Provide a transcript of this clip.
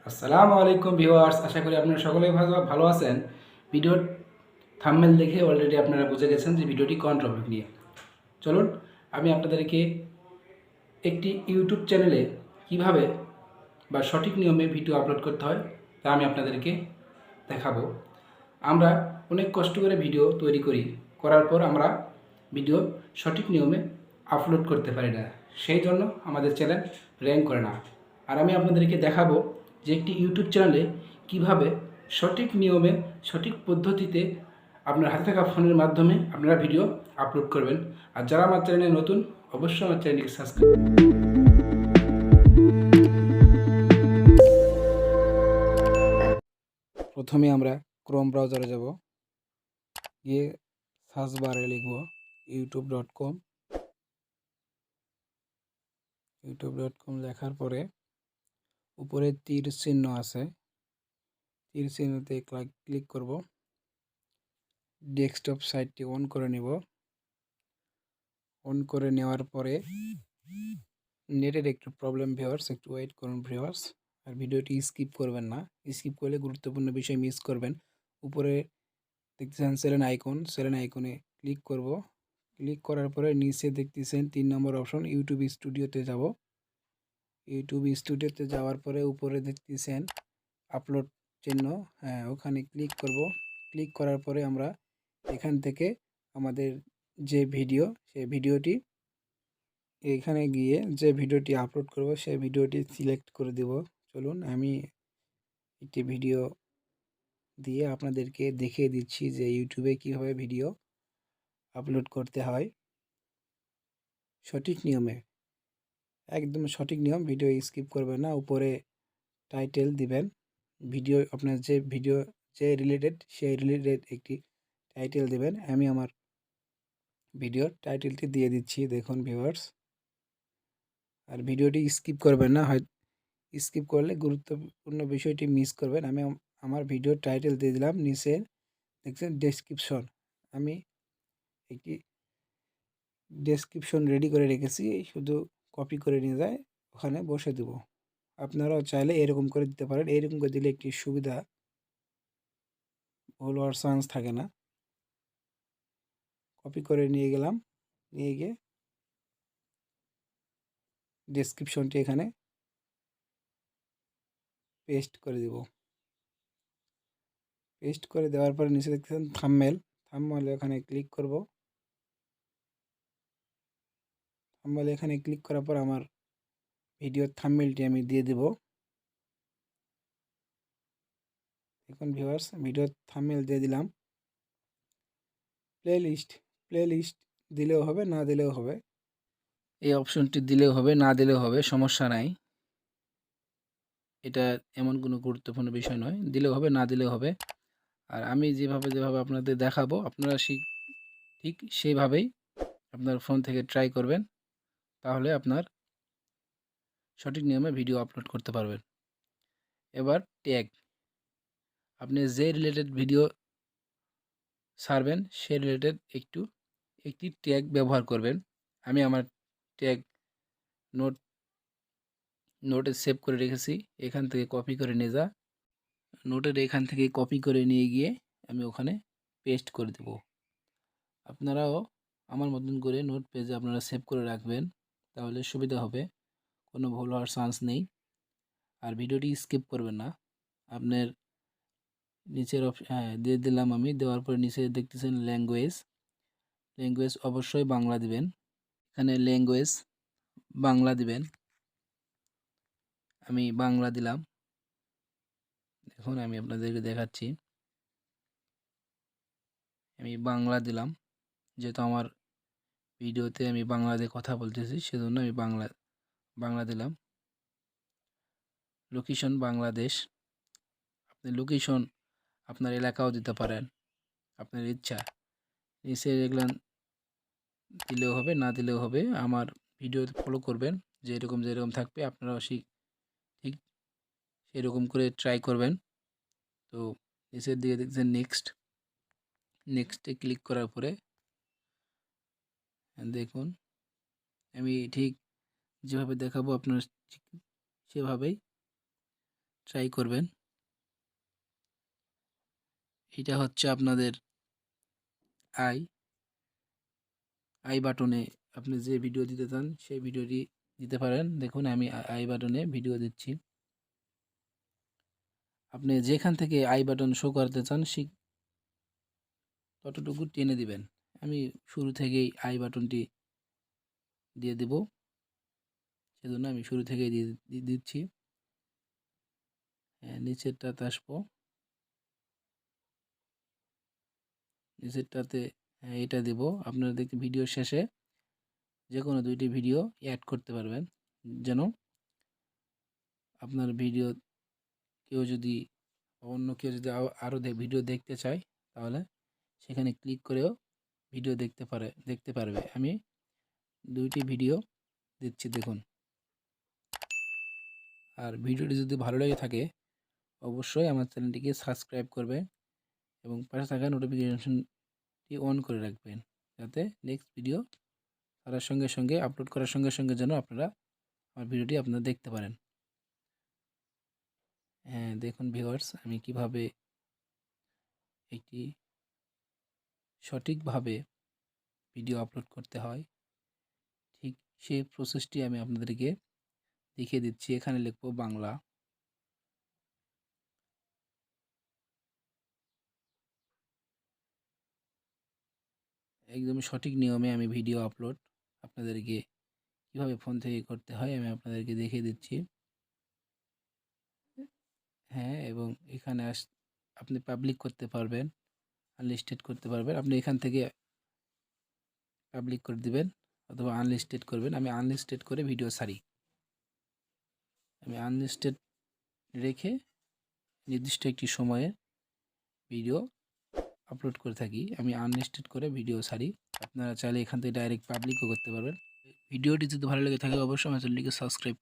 আসসালামু আলাইকুম ভিউয়ার্স, আশা করি আপনারা সকলেই ভালো আছেন। ভিডিওর থাম্বনেল দেখে অলরেডি আপনারা বুঝে গেছেন যে ভিডিওটি কোন টপিক নিয়ে। চলুন আমি আপনাদেরকে একটি ইউটিউব চ্যানেলে কিভাবে বা সঠিক নিয়মে ভিডিও আপলোড করতে হয় তা আমি আপনাদেরকে দেখাবো। আমরা অনেক কষ্ট করে ভিডিও তৈরি করার পর আমরা ভিডিও সঠিক নিয়মে আপলোড করতে পারি না, সেই জন্য আমাদের চ্যানেল র্যাঙ্ক করে না। আর আমি আপনাদেরকে দেখাবো যে একটি ইউটিউব চ্যানেলে কিভাবে সঠিক নিয়মে সঠিক পদ্ধতিতে আপনার হাতে থাকা ফোনের মাধ্যমে আপনারা ভিডিও আপলোড করবেন। আর যারা আমার চ্যানেলে নতুন, অবশ্যই আমার চ্যানেলটিকে সাবস্ক্রাইব। প্রথমে আমরা ক্রোম ব্রাউজারে যাব, গিয়ে সার্চ বারে লিখব youtube.com। youtube.com লেখার পরে উপরে তীর চিহ্ন আছে, তীর চিহ্নতে ক্লিক করব। ডেস্কটপ সাইটটি অন করে নিব। অন করে নেওয়ার পরে নেটের একটু প্রবলেম ভিউয়ার্স, একটু ওয়েট করুন ভিউয়ার্স। আর ভিডিওটি স্কিপ করবেন না, স্কিপ করলে গুরুত্বপূর্ণ বিষয় মিস করবেন। উপরে দেখতেছেন সেলেন আইকনে ক্লিক করব। ক্লিক করার পরে নিচে দেখতেছেন 3 নম্বর অপশন ইউটিউব স্টুডিওতে যাব। ইউটিউব স্টুডিওতে যাওয়ার পরে উপরে দেখতেছেন আপলোড চিহ্ন, হ্যাঁ ওখানে ক্লিক করব। ক্লিক করার পরে আমরা এখান থেকে আমাদের যে ভিডিও, সেই ভিডিওটি এখানে গিয়ে যে ভিডিওটি আপলোড করব সেই ভিডিওটি সিলেক্ট করে দেব। চলুন আমি একটি ভিডিও দিয়ে আপনাদেরকে দেখিয়ে দিচ্ছি যে ইউটিউবে কীভাবে ভিডিও আপলোড করতে হয় সঠিক নিয়মে। একদম সঠিক নিয়ম, ভিডিও স্কিপ করবেন না। উপরে টাইটেল দিবেন, ভিডিও আপনার যে ভিডিও যে রিলেটেড সেই রিলেটেড একটি টাইটেল দিবেন। আমি আমার ভিডিওর টাইটেলটি দিয়ে দিচ্ছি, দেখুন ভিউয়ার্স। আর ভিডিওটি স্কিপ করবেন না, হয় স্কিপ করলে গুরুত্বপূর্ণ বিষয়টি মিস করবেন। আমি আমার ভিডিওর টাইটেল দিয়ে দিলাম, নিচে দেখছেন ডেসক্রিপশন। আমি একটি ডেসক্রিপশন রেডি করে রেখেছি, শুধু কপি করে নিয়ে যায় ওখানে বসে দেব। আপনারাও চাইলে এরকম করে দিতে পারেন। এরকম করে দিলে একটি সুবিধা, ভুল হওয়ার চান্স থাকে না। কপি করে নিয়ে গেলাম, নিয়ে গিয়ে ডেসক্রিপশনটি এখানে পেস্ট করে দেব। পেস্ট করে দেওয়ার পরে নিচে দেখতেছেন থাম্বনেল এখানে ক্লিক করব। থাম্বনেল এখানে ক্লিক করার পর আমার ভিডিওর থাম্বনেলটি আমি দিয়ে দেব। এখন ভিউয়ার্স ভিডিওর থাম্বনেল দিয়ে দিলাম। প্লেলিস্ট দিলেও হবে, না দিলেও হবে। এই অপশনটি দিলেও হবে, না দিলেও হবে, সমস্যা নাই। এটা এমন কোনো গুরুত্বপূর্ণ বিষয় নয়, দিলেও হবে, না দিলেও হবে। আর আমি যেভাবে আপনাদের দেখাবো আপনারা ঠিক সেইভাবেই আপনার ফোন থেকে ট্রাই করবেন, তাহলে আপনার সঠিক নিয়মে ভিডিও আপলোড করতে পারবেন। এবার ট্যাগ, আপনি যে রিলেটেড ভিডিও ছাড়বেন সে রিলেটেড একটি ট্যাগ ব্যবহার করবেন। আমি আমার ট্যাগ নোটে সেভ করে রেখেছি, এখান থেকে কপি করে নিয়ে নোটের এখান থেকে কপি করে নিয়ে গিয়ে আমি ওখানে পেস্ট করে দেব। আপনারাও আমার মতন করে নোট পেজে আপনারা সেভ করে রাখবেন, তাহলে সুবিধা হবে, কোনো ভুল হওয়ার চান্স নেই। আর ভিডিওটি স্কিপ করবেন না। আপনার নিচের হ্যাঁ দিয়ে দিলাম আমি, দেওয়ার পরে নিচে দেখতেছেন ল্যাঙ্গুয়েজ অবশ্যই বাংলা দিবেন। এখানে ল্যাঙ্গুয়েজ বাংলা দিবেন, আমি বাংলা দিলাম। এখন আমি আপনাদেরকে দেখাচ্ছি, আমি বাংলা দিলাম। যেহেতু আমার ভিডিওতে আমি বাংলাতে কথা বলতেছি সেজন্য আমি বাংলা দিলাম। লোকেশন বাংলাদেশ, আপনি লোকেশন আপনার এলাকাও দিতে পারেন, আপনার ইচ্ছা। নিচে দেখলেন দিলেও হবে, না দিলেও হবে। আমার ভিডিও ফলো করবেন, যেরকম থাকবে আপনারাও ঠিক সেরকম করে ট্রাই করবেন। তো নিচের দিকে দেখছেন নেক্সটে ক্লিক করার পরে দেখুন আমি ঠিক যেভাবে দেখাবো আপনার সেভাবেই ট্রাই করবেন। এটা হচ্ছে আপনাদের আই বাটনে আপনি যে ভিডিও দিতে চান সেই ভিডিওটি দিতে পারেন। দেখুন আমি আই বাটনে ভিডিও দিচ্ছি। আপনি যেখান থেকে আই বাটন শো করতে চান ততটুকু টেনে দিবেন। আমি শুরু থেকেই আই বাটনটি দিয়ে দেব, সেজন্য আমি শুরু থেকেই দিচ্ছি। নিচেরটাতে আসবো, নিচেরটাতে এটা দেব। আপনারা দেখতে ভিডিওর শেষে যে কোনো 2টি ভিডিও অ্যাড করতে পারবেন, যেন আপনার ভিডিও অন্য কেউ যদি আরও ভিডিও দেখতে চায় তাহলে সেখানে ক্লিক করেও ভিডিও দেখতে পারবে। আমি 2টি ভিডিও দিচ্ছি, দেখুন। আর ভিডিওটি যদি ভালো লেগে থাকে অবশ্যই আমার চ্যানেলটিকে সাবস্ক্রাইব করবে এবং পাশে থাকা নোটিফিকেশনটি অন করে রাখবেন, যাতে নেক্সট ভিডিও করার সঙ্গে সঙ্গে আপলোড করার সঙ্গে সঙ্গে যেন আপনারা আমার ভিডিওটি আপনারা দেখতে পারেন। দেখুন ভিউয়ার্স, আমি কিভাবে একটি সঠিকভাবে ভিডিও আপলোড করতে হয় ঠিক সেই প্রসেসটি আমি আপনাদেরকে দেখিয়ে দিচ্ছি। এখানে লিখব বাংলা, একদম সঠিক নিয়মে আমি ভিডিও আপলোড আপনাদেরকে কিভাবে ফোন থেকে করতে হয় আমি আপনাদেরকে দেখিয়ে দিচ্ছি। এবং এখানে আপনি পাবলিক করতে পারবেন, আনলিস্টেড করতে পারবেন। আপনি এখান থেকে পাবলিক করে দিবেন অথবা আনলিস্টেড করবেন। আমি আনলিস্টেড করে ভিডিও ছাড়ি। আমি আনলিস্টেড রেখে নির্দিষ্ট একটি সময়ে ভিডিও আপলোড করে থাকি। আমি আনলিস্টেড করে ভিডিও ছাড়ি। আপনারা চাইলে এখান থেকে ডাইরেক্ট পাবলিকও করতে পারবেন। ভিডিওটি যদি ভালো লেগে থাকে অবশ্যই আমার চ্যানেলটিকে সাবস্ক্রাইব